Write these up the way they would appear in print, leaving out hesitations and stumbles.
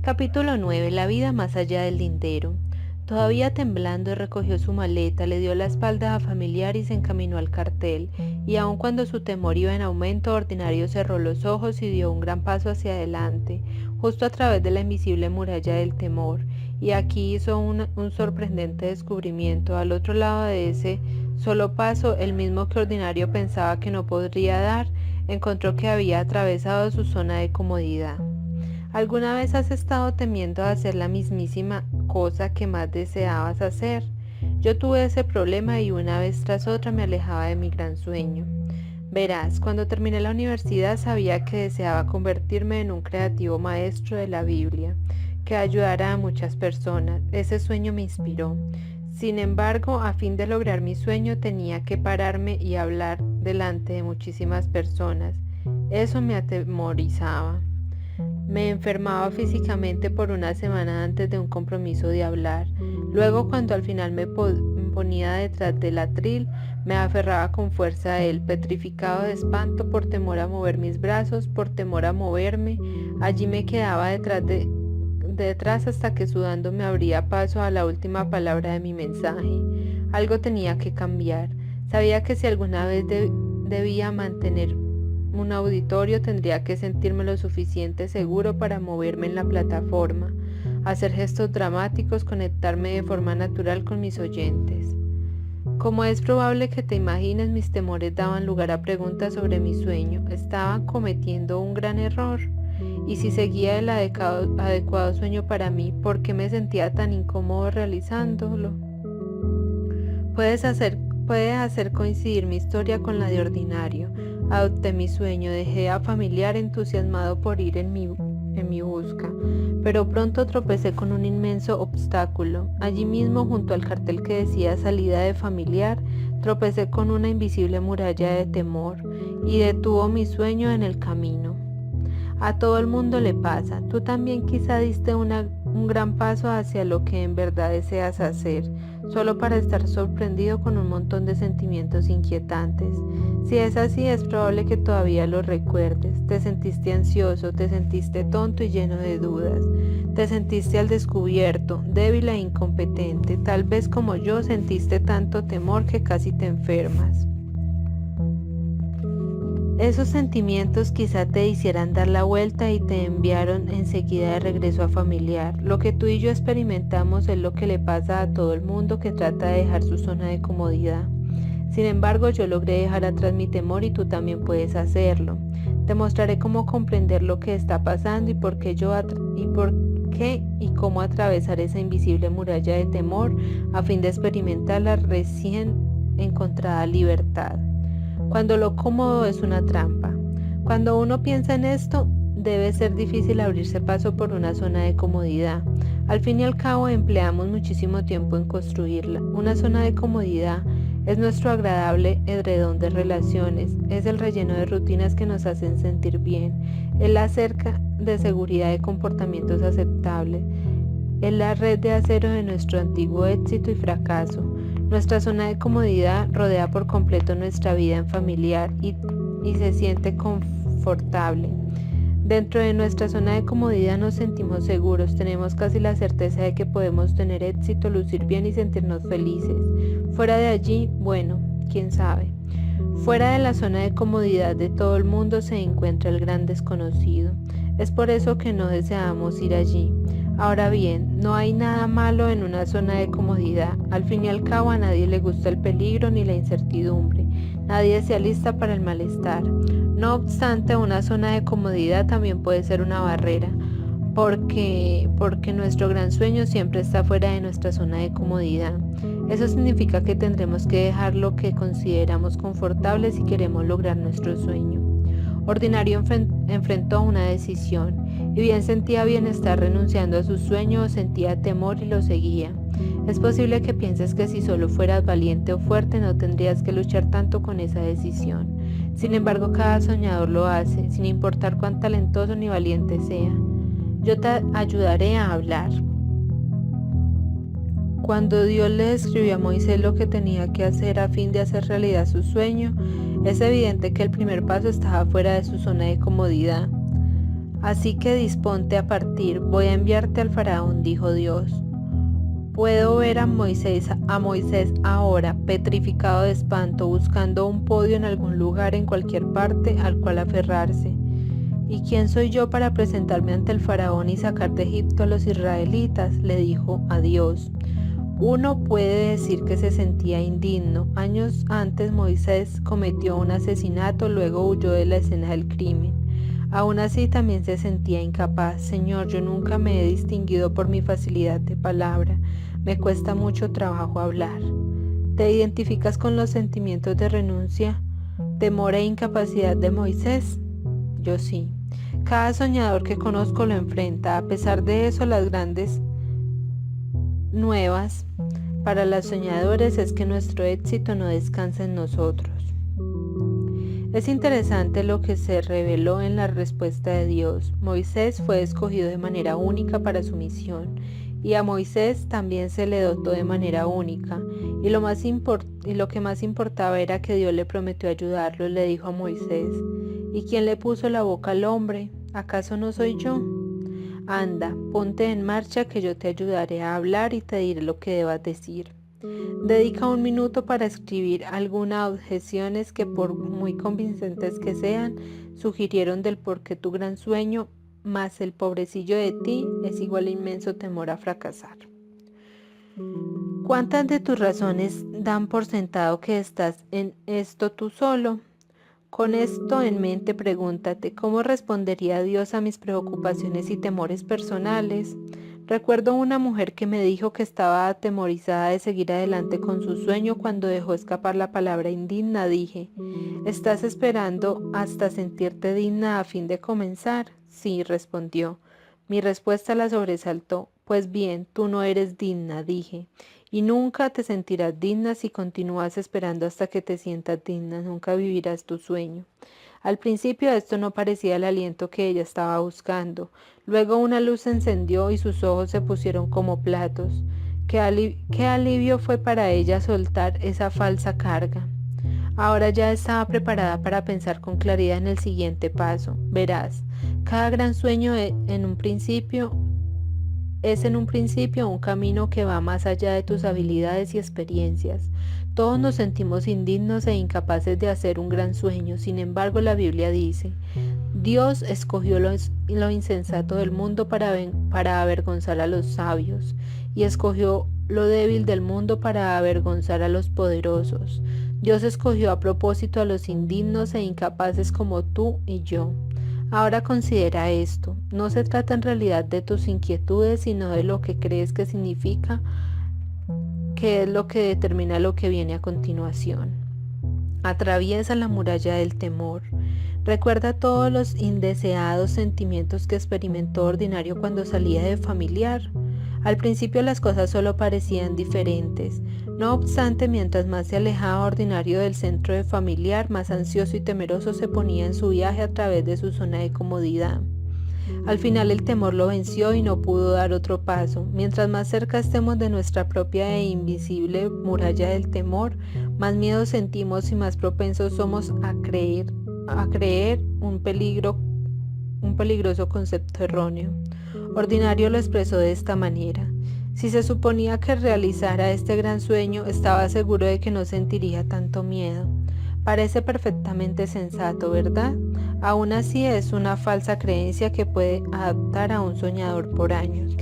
Capítulo 9. La vida más allá del lindero. Todavía temblando recogió su maleta, le dio la espalda a Familiar y se encaminó al cartel, y aun cuando su temor iba en aumento, Ordinario cerró los ojos y dio un gran paso hacia adelante, justo a través de la invisible muralla del temor, y aquí hizo un sorprendente descubrimiento. Al otro lado de ese solo paso, el mismo que Ordinario pensaba que no podría dar, encontró que había atravesado su zona de comodidad. ¿Alguna vez has estado temiendo hacer la mismísima cosa que más deseabas hacer? Yo tuve ese problema y una vez tras otra me alejaba de mi gran sueño. Verás, cuando terminé la universidad sabía que deseaba convertirme en un creativo maestro de la Biblia, que ayudara a muchas personas. Ese sueño me inspiró. Sin embargo, a fin de lograr mi sueño tenía que pararme y hablar delante de muchísimas personas. Eso me atemorizaba. Me enfermaba físicamente por una semana antes de un compromiso de hablar. Luego, cuando al final me ponía detrás del atril, me aferraba con fuerza a él, petrificado de espanto por temor a mover mis brazos, por temor a moverme. Allí me quedaba detrás hasta que sudando me abría paso a la última palabra de mi mensaje. Algo tenía que cambiar. Sabía que si alguna vez debía mantener un auditorio tendría que sentirme lo suficiente seguro para moverme en la plataforma, hacer gestos dramáticos, conectarme de forma natural con mis oyentes. Como es probable que te imagines, mis temores daban lugar a preguntas sobre mi sueño. ¿Estaba cometiendo un gran error? Y si seguía el adecuado sueño para mí, ¿por qué me sentía tan incómodo realizándolo? Puedes hacer coincidir mi historia con la de Ordinario. Adopté mi sueño, dejé a Familiar entusiasmado por ir en mi busca, pero pronto tropecé con un inmenso obstáculo. Allí mismo, junto al cartel que decía salida de Familiar, tropecé con una invisible muralla de temor y detuvo mi sueño en el camino. A todo el mundo le pasa. Tú también quizá diste un gran paso hacia lo que en verdad deseas hacer, solo para estar sorprendido con un montón de sentimientos inquietantes. Si es así, es probable que todavía lo recuerdes. Te sentiste ansioso, te sentiste tonto y lleno de dudas. Te sentiste al descubierto, débil e incompetente. Tal vez como yo sentiste tanto temor que casi te enfermas. Esos sentimientos quizá te hicieran dar la vuelta y te enviaron enseguida de regreso a Familiar. Lo que tú y yo experimentamos es lo que le pasa a todo el mundo que trata de dejar su zona de comodidad. Sin embargo, yo logré dejar atrás mi temor y tú también puedes hacerlo. Te mostraré cómo comprender lo que está pasando y por qué y cómo atravesar esa invisible muralla de temor a fin de experimentar la recién encontrada libertad. Cuando lo cómodo es una trampa. Cuando uno piensa en esto, debe ser difícil abrirse paso por una zona de comodidad. Al fin y al cabo, empleamos muchísimo tiempo en construirla. Una zona de comodidad es nuestro agradable edredón de relaciones, es el relleno de rutinas que nos hacen sentir bien, es la cerca de seguridad de comportamientos aceptables, es la red de acero de nuestro antiguo éxito y fracaso. Nuestra zona de comodidad rodea por completo nuestra vida en Familiar y se siente confortable. Dentro de nuestra zona de comodidad nos sentimos seguros, tenemos casi la certeza de que podemos tener éxito, lucir bien y sentirnos felices. Fuera de allí, bueno, quién sabe. Fuera de la zona de comodidad de todo el mundo se encuentra el gran desconocido. Es por eso que no deseamos ir allí. Ahora bien, no hay nada malo en una zona de comodidad. Al fin y al cabo a nadie le gusta el peligro ni la incertidumbre. Nadie se alista para el malestar. No obstante, una zona de comodidad también puede ser una barrera, porque nuestro gran sueño siempre está fuera de nuestra zona de comodidad. Eso significa que tendremos que dejar lo que consideramos confortable si queremos lograr nuestro sueño. Ordinario enfrentó una decisión, y bien sentía bienestar renunciando a su sueño o sentía temor y lo seguía. Es posible que pienses que si solo fueras valiente o fuerte no tendrías que luchar tanto con esa decisión. Sin embargo, cada soñador lo hace, sin importar cuán talentoso ni valiente sea. Yo te ayudaré a hablar. Cuando Dios le describió a Moisés lo que tenía que hacer a fin de hacer realidad su sueño, es evidente que el primer paso estaba fuera de su zona de comodidad. Así que disponte a partir, voy a enviarte al faraón, dijo Dios. Puedo ver a Moisés ahora, petrificado de espanto, buscando un podio en algún lugar en cualquier parte al cual aferrarse. ¿Y quién soy yo para presentarme ante el faraón y sacar de Egipto a los israelitas?, le dijo a Dios. Uno puede decir que se sentía indigno. Años antes Moisés cometió un asesinato, luego huyó de la escena del crimen. Aún así también se sentía incapaz. Señor, yo nunca me he distinguido por mi facilidad de palabra. Me cuesta mucho trabajo hablar. ¿Te identificas con los sentimientos de renuncia, temor e incapacidad de Moisés? Yo sí. Cada soñador que conozco lo enfrenta. A pesar de eso, las grandes nuevas para los soñadores es que nuestro éxito no descansa en nosotros. Es interesante lo que se reveló en la respuesta de Dios. Moisés fue escogido de manera única para su misión, y a Moisés también se le dotó de manera única, y lo que más importaba era que Dios le prometió ayudarlo. Le dijo a Moisés: ¿y quién le puso la boca al hombre? ¿Acaso no soy yo? Anda, ponte en marcha que yo te ayudaré a hablar y te diré lo que debas decir. Dedica un minuto para escribir algunas objeciones que, por muy convincentes que sean, sugirieron del por qué tu gran sueño, más el pobrecillo de ti, es igual a inmenso temor a fracasar. ¿Cuántas de tus razones dan por sentado que estás en esto tú solo? Con esto en mente, pregúntate: ¿cómo respondería Dios a mis preocupaciones y temores personales? Recuerdo una mujer que me dijo que estaba atemorizada de seguir adelante con su sueño cuando dejó escapar la palabra indigna. Dije: ¿estás esperando hasta sentirte digna a fin de comenzar? Sí, respondió. Mi respuesta la sobresaltó. Pues bien, tú no eres digna, dije, y nunca te sentirás digna si continúas esperando hasta que te sientas digna. Nunca vivirás tu sueño. Al principio esto no parecía el aliento que ella estaba buscando. Luego una luz se encendió y sus ojos se pusieron como platos. Qué alivio fue para ella soltar esa falsa carga. Ahora ya estaba preparada para pensar con claridad en el siguiente paso. Verás, cada gran sueño es en un principio un camino que va más allá de tus habilidades y experiencias. Todos nos sentimos indignos e incapaces de hacer un gran sueño. Sin embargo, la Biblia dice: Dios escogió lo insensato del mundo para avergonzar a los sabios, y escogió lo débil del mundo para avergonzar a los poderosos. Dios escogió a propósito a los indignos e incapaces como tú y yo. Ahora considera esto: no se trata en realidad de tus inquietudes, sino de lo que crees que significa, que es lo que determina lo que viene a continuación. Atraviesa la muralla del temor. Recuerda todos los indeseados sentimientos que experimentó Ordinario cuando salía de Familiar. Al principio las cosas solo parecían diferentes. No obstante, mientras más se alejaba Ordinario del centro de Familiar, más ansioso y temeroso se ponía en su viaje a través de su zona de comodidad. Al final el temor lo venció y no pudo dar otro paso. Mientras más cerca estemos de nuestra propia e invisible muralla del temor, más miedo sentimos y más propensos somos a creer un peligroso concepto erróneo. Ordinario lo expresó de esta manera: si se suponía que realizara este gran sueño, estaba seguro de que no sentiría tanto miedo. Parece perfectamente sensato, ¿verdad? Aún así es una falsa creencia que puede atar a un soñador por años.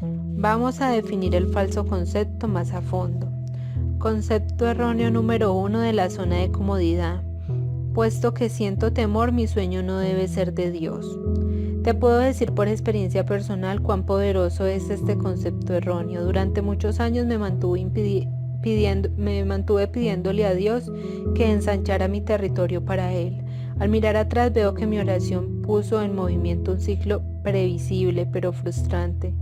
Vamos a definir el falso concepto más a fondo. Concepto erróneo número 1 de la zona de comodidad. Puesto que siento temor, mi sueño no debe ser de Dios. Te puedo decir por experiencia personal cuán poderoso es este concepto erróneo. Durante muchos años me mantuve pidiéndole a Dios que ensanchara mi territorio para Él. Al mirar atrás veo que mi oración puso en movimiento un ciclo previsible pero frustrante.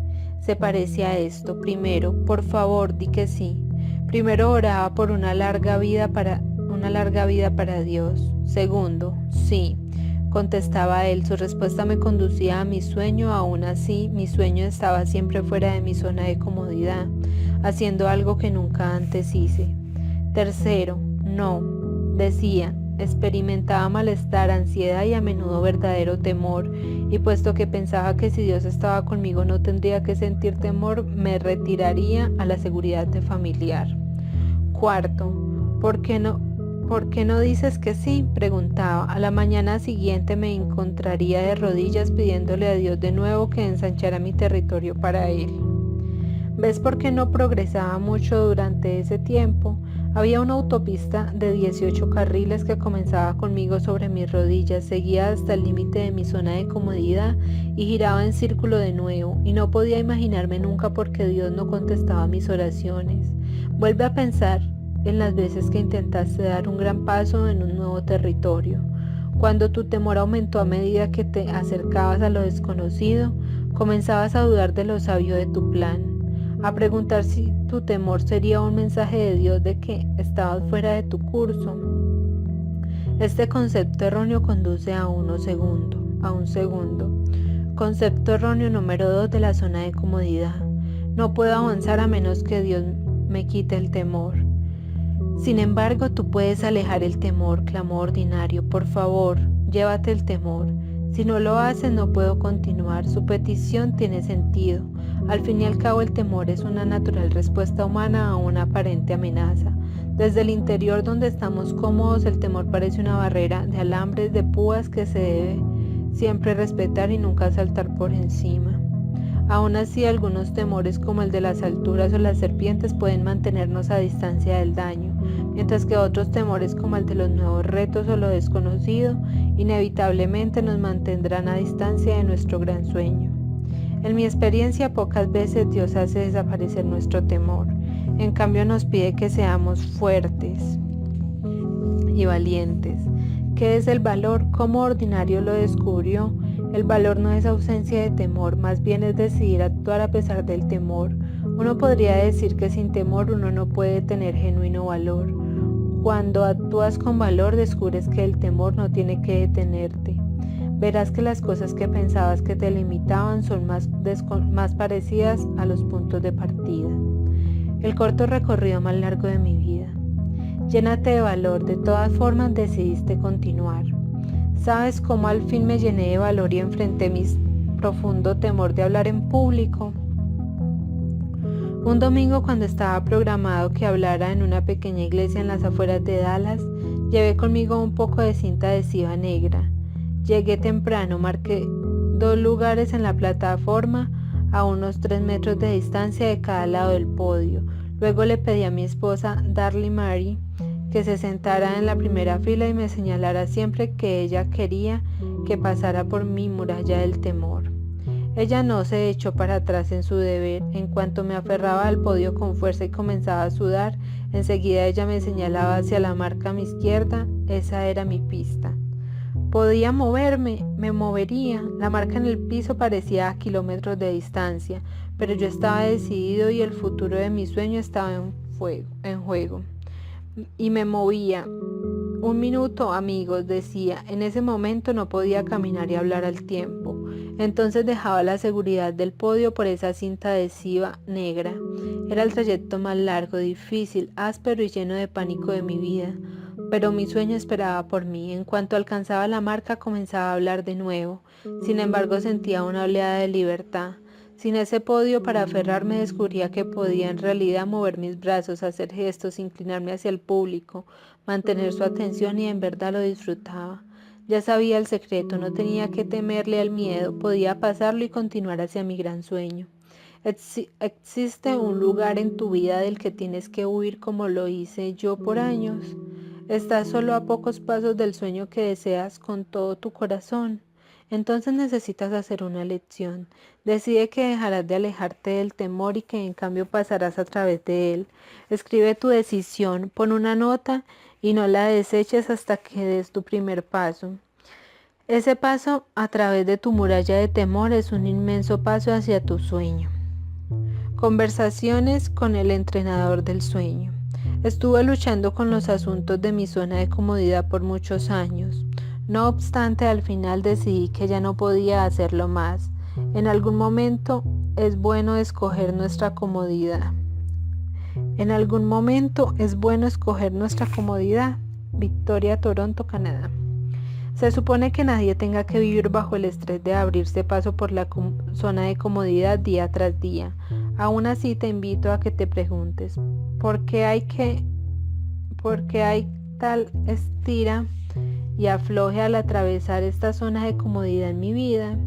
Se parece a esto: primero, por favor, di que sí. Primero oraba por una larga vida para Dios. Segundo, sí, contestaba él. Su respuesta me conducía a mi sueño. Aún así, mi sueño estaba siempre fuera de mi zona de comodidad, haciendo algo que nunca antes hice. Tercero, no, decía, experimentaba malestar, ansiedad y a menudo verdadero temor, y puesto que pensaba que si Dios estaba conmigo no tendría que sentir temor, me retiraría a la seguridad familiar. Cuarto, ¿por qué no dices que sí?, preguntaba. A la mañana siguiente me encontraría de rodillas pidiéndole a Dios de nuevo que ensanchara mi territorio para Él. ¿Ves por qué no progresaba mucho durante ese tiempo? Había una autopista de 18 carriles que comenzaba conmigo sobre mis rodillas, seguía hasta el límite de mi zona de comodidad y giraba en círculo de nuevo, y no podía imaginarme nunca por qué Dios no contestaba mis oraciones. Vuelve a pensar en las veces que intentaste dar un gran paso en un nuevo territorio. Cuando tu temor aumentó a medida que te acercabas a lo desconocido, comenzabas a dudar de lo sabio de tu plan, a preguntar si tu temor sería un mensaje de Dios de que estabas fuera de tu curso. Este concepto erróneo conduce a un segundo. Concepto erróneo número 2 de la zona de comodidad. No puedo avanzar a menos que Dios me quite el temor. Sin embargo, tú puedes alejar el temor, clamó Ordinario. Por favor, llévate el temor. Si no lo haces, no puedo continuar. Su petición tiene sentido. Al fin y al cabo, el temor es una natural respuesta humana a una aparente amenaza. Desde el interior donde estamos cómodos, el temor parece una barrera de alambres de púas que se debe siempre respetar y nunca saltar por encima. Aún así, algunos temores como el de las alturas o las serpientes pueden mantenernos a distancia del daño, mientras que otros temores como el de los nuevos retos o lo desconocido inevitablemente nos mantendrán a distancia de nuestro gran sueño. En mi experiencia, pocas veces Dios hace desaparecer nuestro temor. En cambio, nos pide que seamos fuertes y valientes. ¿Qué es el valor? ¿Cómo Ordinario lo descubrió? El valor no es ausencia de temor, más bien es decidir actuar a pesar del temor. Uno podría decir que sin temor uno no puede tener genuino valor. Cuando actúas con valor, descubres que el temor no tiene que detenerte. Verás que las cosas que pensabas que te limitaban son más parecidas a los puntos de partida. El corto recorrido más largo de mi vida. Llénate de valor, de todas formas decidiste continuar. ¿Sabes cómo al fin me llené de valor y enfrenté mi profundo temor de hablar en público? Un domingo, cuando estaba programado que hablara en una pequeña iglesia en las afueras de Dallas, llevé conmigo un poco de cinta adhesiva negra. Llegué temprano, marqué 2 lugares en la plataforma a unos 3 metros de distancia de cada lado del podio. Luego le pedí a mi esposa, Darlie Mary, que se sentara en la primera fila y me señalara siempre que ella quería que pasara por mi muralla del temor. Ella no se echó para atrás en su deber. En cuanto me aferraba al podio con fuerza y comenzaba a sudar, enseguida ella me señalaba hacia la marca a mi izquierda. Esa era mi pista. Podía moverme, me movería. La marca en el piso parecía a kilómetros de distancia, pero yo estaba decidido y el futuro de mi sueño estaba en juego. Y me movía. 1 minuto, amigos, decía. En ese momento no podía caminar y hablar al tiempo. Entonces dejaba la seguridad del podio por esa cinta adhesiva negra. Era el trayecto más largo, difícil, áspero y lleno de pánico de mi vida. Pero mi sueño esperaba por mí. En cuanto alcanzaba la marca, comenzaba a hablar de nuevo. Sin embargo, sentía una oleada de libertad. Sin ese podio para aferrarme, descubría que podía en realidad mover mis brazos, hacer gestos, inclinarme hacia el público, mantener su atención y en verdad lo disfrutaba. Ya sabía el secreto, no tenía que temerle al miedo, podía pasarlo y continuar hacia mi gran sueño. ¿Existe un lugar en tu vida del que tienes que huir como lo hice yo por años? ¿Estás solo a pocos pasos del sueño que deseas con todo tu corazón? Entonces necesitas hacer una elección. Decide que dejarás de alejarte del temor y que en cambio pasarás a través de él. Escribe tu decisión, pon una nota y no la deseches hasta que des tu primer paso. Ese paso a través de tu muralla de temor es un inmenso paso hacia tu sueño. Conversaciones con el entrenador del sueño. Estuve luchando con los asuntos de mi zona de comodidad por muchos años. No obstante, al final decidí que ya no podía hacerlo más. En algún momento es bueno escoger nuestra comodidad. Victoria, Toronto, Canadá. Se supone que nadie tenga que vivir bajo el estrés de abrirse paso por la zona de comodidad día tras día. Aún así te invito a que te preguntes, ¿por qué hay tal estira y afloje al atravesar esta zona de comodidad en mi vida?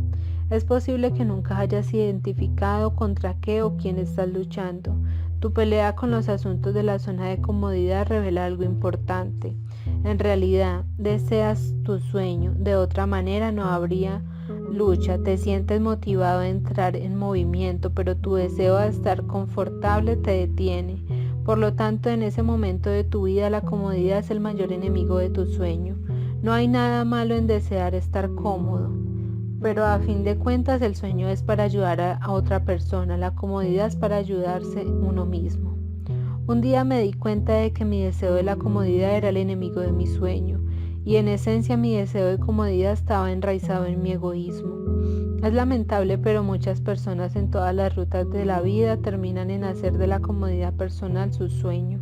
Es posible que nunca hayas identificado contra qué o quién estás luchando. Tu pelea con los asuntos de la zona de comodidad revela algo importante. En realidad, deseas tu sueño, de otra manera no habría lucha. Te sientes motivado a entrar en movimiento, pero tu deseo de estar confortable te detiene. Por lo tanto, en ese momento de tu vida, la comodidad es el mayor enemigo de tu sueño. No hay nada malo en desear estar cómodo, pero a fin de cuentas el sueño es para ayudar a otra persona, la comodidad es para ayudarse uno mismo. Un día me di cuenta de que mi deseo de la comodidad era el enemigo de mi sueño, y en esencia mi deseo de comodidad estaba enraizado en mi egoísmo. Es lamentable, pero muchas personas en todas las rutas de la vida terminan en hacer de la comodidad personal su sueño.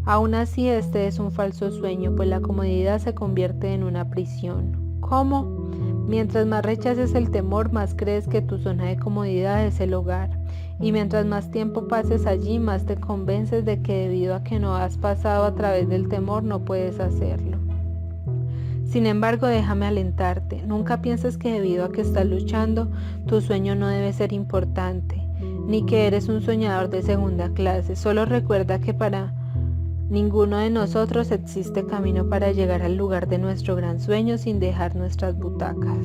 Aún así, este es un falso sueño, pues la comodidad se convierte en una prisión. ¿Cómo? Mientras más rechaces el temor, más crees que tu zona de comodidad es el hogar. Y mientras más tiempo pases allí, más te convences de que debido a que no has pasado a través del temor, no puedes hacerlo. Sin embargo, déjame alentarte. Nunca pienses que debido a que estás luchando, tu sueño no debe ser importante, ni que eres un soñador de segunda clase. Solo recuerda que para ninguno de nosotros existe camino para llegar al lugar de nuestro gran sueño sin dejar nuestras butacas.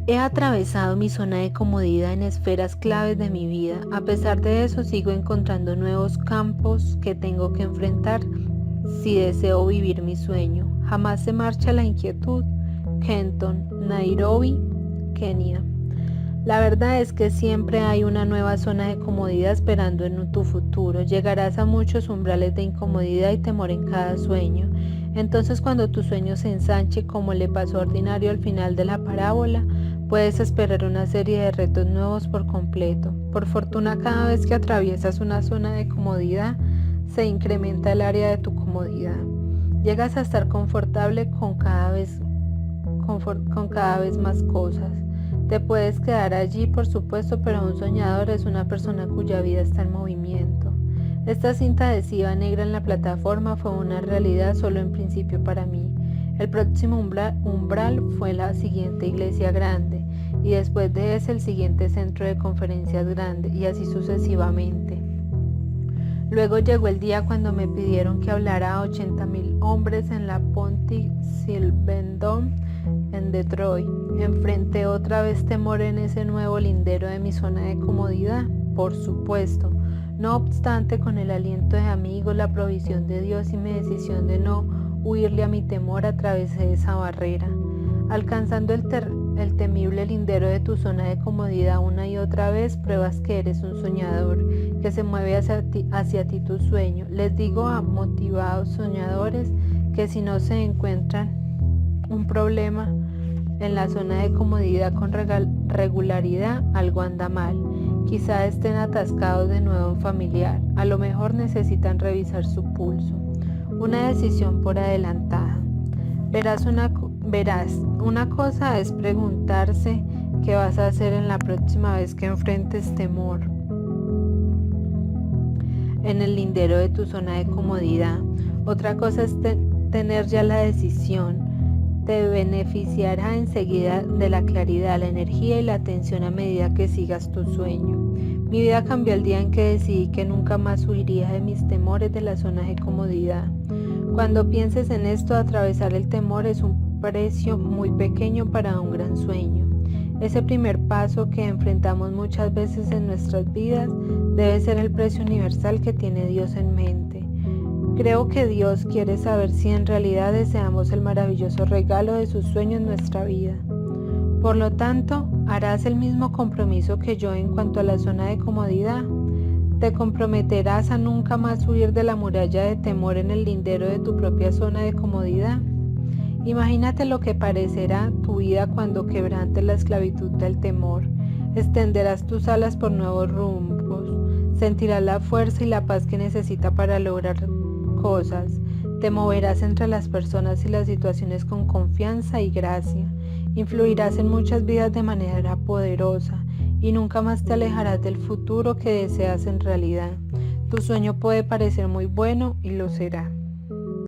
He atravesado mi zona de comodidad en esferas claves de mi vida. A pesar de eso, sigo encontrando nuevos campos que tengo que enfrentar si deseo vivir mi sueño. Jamás se marcha la inquietud. Kenton, Nairobi, Kenia. La verdad es que siempre hay una nueva zona de comodidad esperando en tu futuro. Llegarás a muchos umbrales de incomodidad y temor en cada sueño. Entonces, cuando tu sueño se ensanche, como le pasó a Ordinario al final de la parábola, puedes esperar una serie de retos nuevos por completo. Por fortuna, cada vez que atraviesas una zona de comodidad, se incrementa el área de tu comodidad. Llegas a estar confortable con cada vez más cosas. Te puedes quedar allí, por supuesto, pero un soñador es una persona cuya vida está en movimiento. Esta cinta adhesiva negra en la plataforma fue una realidad solo en principio para mí. El próximo umbral fue la siguiente iglesia grande, y después de ese el siguiente centro de conferencias grande, y así sucesivamente. Luego llegó el día cuando me pidieron que hablara a 80,000 hombres en la Pontiac Silverdome en Detroit. Enfrenté otra vez temor en ese nuevo lindero de mi zona de comodidad, por supuesto. No obstante, con el aliento de amigos, la provisión de Dios y mi decisión de no huirle a mi temor, atravesé esa barrera. Alcanzando el temible lindero de tu zona de comodidad una y otra vez, pruebas que eres un soñador, que se mueve hacia ti tu sueño. Les digo a motivados soñadores que si no se encuentran un problema en la zona de comodidad con regularidad, algo anda mal. Quizá estén atascados de nuevo en familiar. A lo mejor necesitan revisar su pulso. Una decisión por adelantada. Verás, una cosa es preguntarse qué vas a hacer en la próxima vez que enfrentes temor en el lindero de tu zona de comodidad. Otra cosa es tener ya la decisión. Te beneficiará enseguida de la claridad, la energía y la atención a medida que sigas tu sueño. Mi vida cambió el día en que decidí que nunca más huiría de mis temores de la zona de comodidad. Cuando pienses en esto, atravesar el temor es un precio muy pequeño para un gran sueño. Ese primer paso que enfrentamos muchas veces en nuestras vidas debe ser el precio universal que tiene Dios en mente. Creo que Dios quiere saber si en realidad deseamos el maravilloso regalo de sus sueños en nuestra vida. Por lo tanto, harás el mismo compromiso que yo en cuanto a la zona de comodidad. Te comprometerás a nunca más huir de la muralla de temor en el lindero de tu propia zona de comodidad. Imagínate lo que parecerá tu vida cuando quebrantes la esclavitud del temor. Extenderás tus alas por nuevos rumbos. Sentirás la fuerza y la paz que necesitas para lograr cosas. Te moverás entre las personas y las situaciones con confianza y gracia. Influirás en muchas vidas de manera poderosa y nunca más te alejarás del futuro que deseas en realidad. Tu sueño puede parecer muy bueno y lo será.